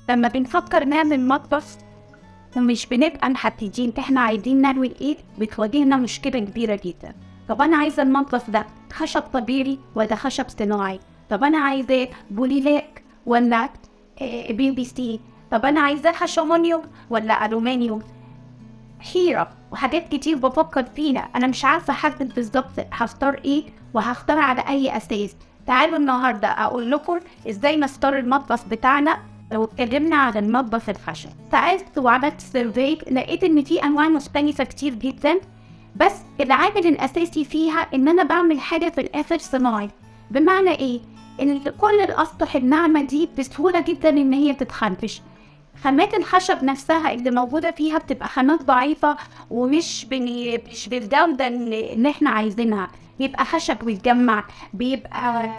لما بنفكر نعمل مطبخ ومش بنبقى محددين احنا عايزين نعمل ايه، بتواجهنا مشكلة كبيرة جدا. طب انا عايزة المطبخ ده خشب طبيعي ولا خشب صناعي؟ طب انا عايزاه بوليلاك ولا PVC؟ طب انا عايزاه خشب ولا ألومنيوم؟ حيرة وحاجات كتير بفكر فيها، انا مش عارفة احدد بالظبط هختار ايه وهختار على اي اساس. تعالوا النهاردة اقول لكم ازاي نختار المطبخ بتاعنا. لو اتكلمنا عن المطبخ الخشب، سألت وعملت سيرفي، لقيت ان في انواع مختلفة كتير جدا، بس العامل الاساسي فيها ان انا بعمل حاجة في الاخر صناعي. بمعنى ايه؟ ان كل الاسطح الناعمة دي بسهولة جدا ان هي تتخنفش. خامات الخشب نفسها اللي موجودة فيها بتبقى خامات ضعيفة ومش مش بالجودة اللي احنا عايزينها. بيبقى خشب بيتجمع، بيبقى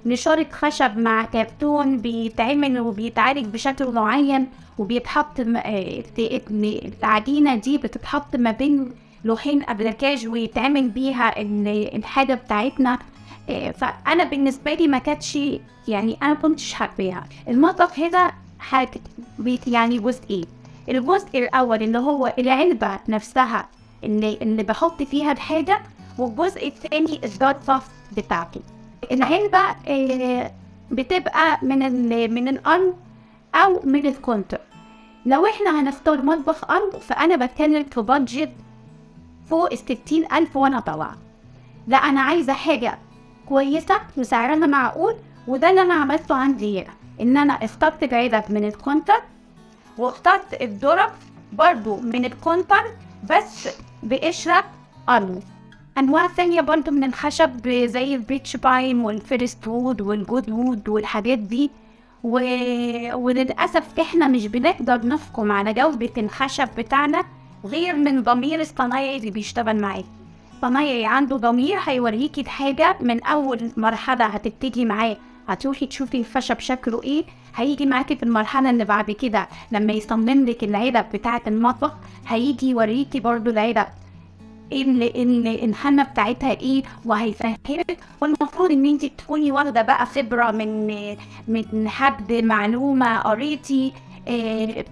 نشارة خشب مع كرتون بيتعمل وبيتعالج بشكل معين، وبيتحط العجينة دي بتتحط ما بين لوحين أبلكاج ويتعمل بيها الحاجة بتاعتنا. فأنا بالنسبة لي ما كانتش، يعني أنا كنتش حاباها. المطبخ هنا حاجة يعني جزئين. الجزء الأول اللي هو العلبة نفسها اللي بحط فيها الحاجة، والجزء الثاني الضرفة بتاعته. العلبة بتبقى من الأرض أو من الكونتر. لو احنا هنختار مطبخ أرض فأنا بتكلم في بادجت فوق 60,000 وأنا طالعة. لا، أنا عايزة حاجة كويسة وسعرها معقول، وده اللي أنا عملته عندي هنا. إن أنا اخترت العلب من الكونتر، واخترت الظرف برضو من الكونتر بس بقشرة أرض. أنواع ثانية برضو من الخشب زي البيتش بايم والفيرست وود والجود وود والحاجات دي. وللأسف إحنا مش بنقدر نحكم على جودة الخشب بتاعنا غير من ضمير الصنايعي اللي بيشتغل معاك. صنايعي عنده ضمير هيوريكي الحاجة من أول مرحلة هتبتدي معاه، هتروحي تشوفي الخشب شكله ايه، هيجي معاكي في المرحلة اللي بعد كده لما يصمم لك العلب بتاعة المطبخ، هيجي يوريكي برضو العلب الخامة بتاعتها ايه وهيفهمك. والمفروض ان انت تكوني واخدة بقى خبرة من حد، معلومة قريتي،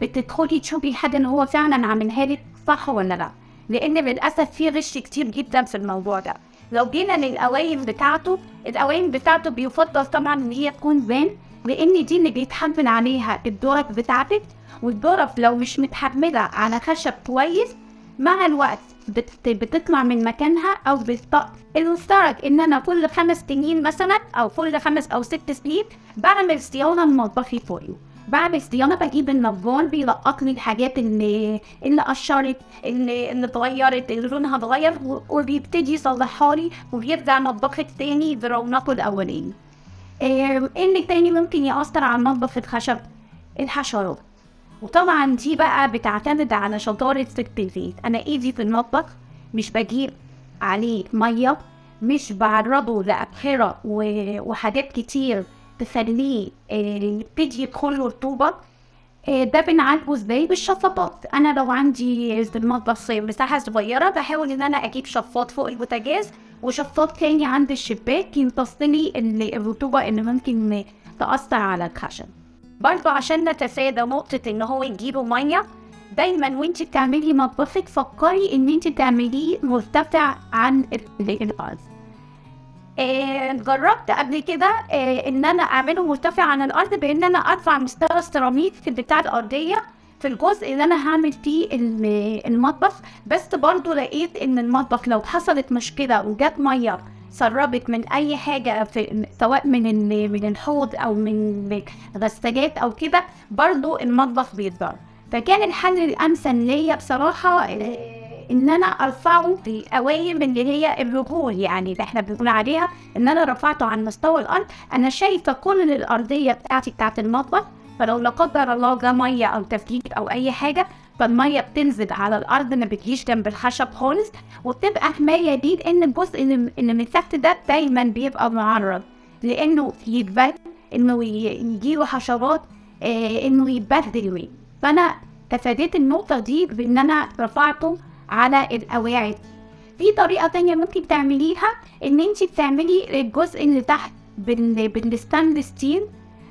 بتدخلي تشوفي حاجة ان هو فعلا عاملها لك صح ولا لا، لان للأسف في غش كتير جدا في الموضوع ده. لو جينا للقوايم بتاعته، القوايم بتاعته بيفضل طبعا ان هي تكون بان، لان دي اللي بيتحمل عليها الظرف بتاعتك. والظرف لو مش متحملة على خشب كويس مع الوقت بتطلع من مكانها او بتطق. المفترض ان انا كل 5 سنين مثلا او كل 5 أو 6 سنين بعمل صيانة لمطبخي كله. بعمل صيانة، بجيب النجار بيلقط لي الحاجات اللي قشرت، اللي اتغيرت، اللي لونها اتغير، وبيبتدي يصلحها لي وبيرجع مطبخك تاني برونقه الاولاني. ايه اللي تاني ممكن يأثر على المطبخ الخشب؟ الحشرات. وطبعا دي بقى بتعتمد على شطارة ست البيت. انا ايدي في المطبخ مش بجيب عليه مية، مش بعرضه لأبخرة وحاجات كتير تخليه يبتدي يدخل له رطوبة. ده بنعالجه ازاي؟ بالشفاطات. انا لو عندي في المطبخ مساحة صغيرة بحاول ان انا اجيب شفاط فوق البوتاجاز وشفاط تاني عند الشباك يمتص لي الرطوبة اللي ممكن تأثر على الخشب. برضه عشان نتفادى نقطة ان هو يجيبه مية، دايما وانت بتعملي مطبخك فكري ان انت تعمليه مرتفع عن الارض. جربت قبل كده ان انا اعمله مرتفع عن الارض بان انا ارفع مستوى السيراميك بتاع الارضيه في الجزء اللي انا هعمل فيه المطبخ. بس برضو لقيت ان المطبخ لو حصلت مشكله وجات ميه سربت من اي حاجه سواء من الحوض او من غسالات او كده، برضو المطبخ بيتضر. فكان الحل الامثل ليا بصراحه ان انا ارفعه في قوايم اللي هي الرجول، يعني اللي احنا بنقول عليها ان انا رفعته عن مستوى الارض. انا شايفه كل الارضيه بتاعت المطبخ، فلو لا قدر الله جه ميه او تفكيك او اي حاجه فالميه بتنزل على الارض، ما بتجيش جنب الخشب خالص، وبتبقى حمايه دي لان الجزء اللي من تحت ده دايما بيبقى معرض لانه يتبهدل، انه يجيله حشرات، انه يتبهدل. فانا تفاديت النقطه دي بان انا رفعته على القواعد. في طريقة تانية ممكن تعمليها، ان انتي بتعملي الجزء اللي تحت بالستانلس ستيل،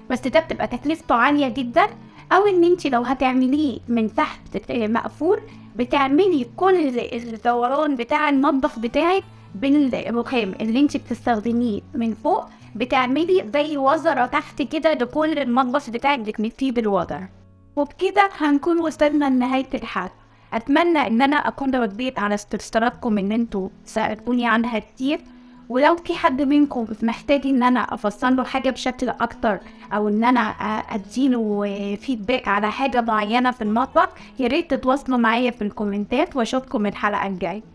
بس ده بتبقى تكلفته عالية جدا. او ان انت لو هتعمليه من تحت مقفول، بتعملي كل الدوران بتاع المطبخ بتاعك بالرخام اللي انت بتستخدميه من فوق، بتعملي زي وزرة تحت كده لكل المطبخ بتاعك بتمتيه بالوزر. وبكده هنكون وصلنا لنهاية الحلقة. أتمنى إن أنا أكون رديت على استفساراتكم إن انتوا سألتوني عنها كتير، ولو في حد منكم محتاج إن أنا أفصل له حاجة بشكل أكتر، أو إن أنا أديله فيدباك على حاجة معينة في المطبخ، ياريت تتواصلوا معايا في الكومنتات، وأشوفكم الحلقة الجاية.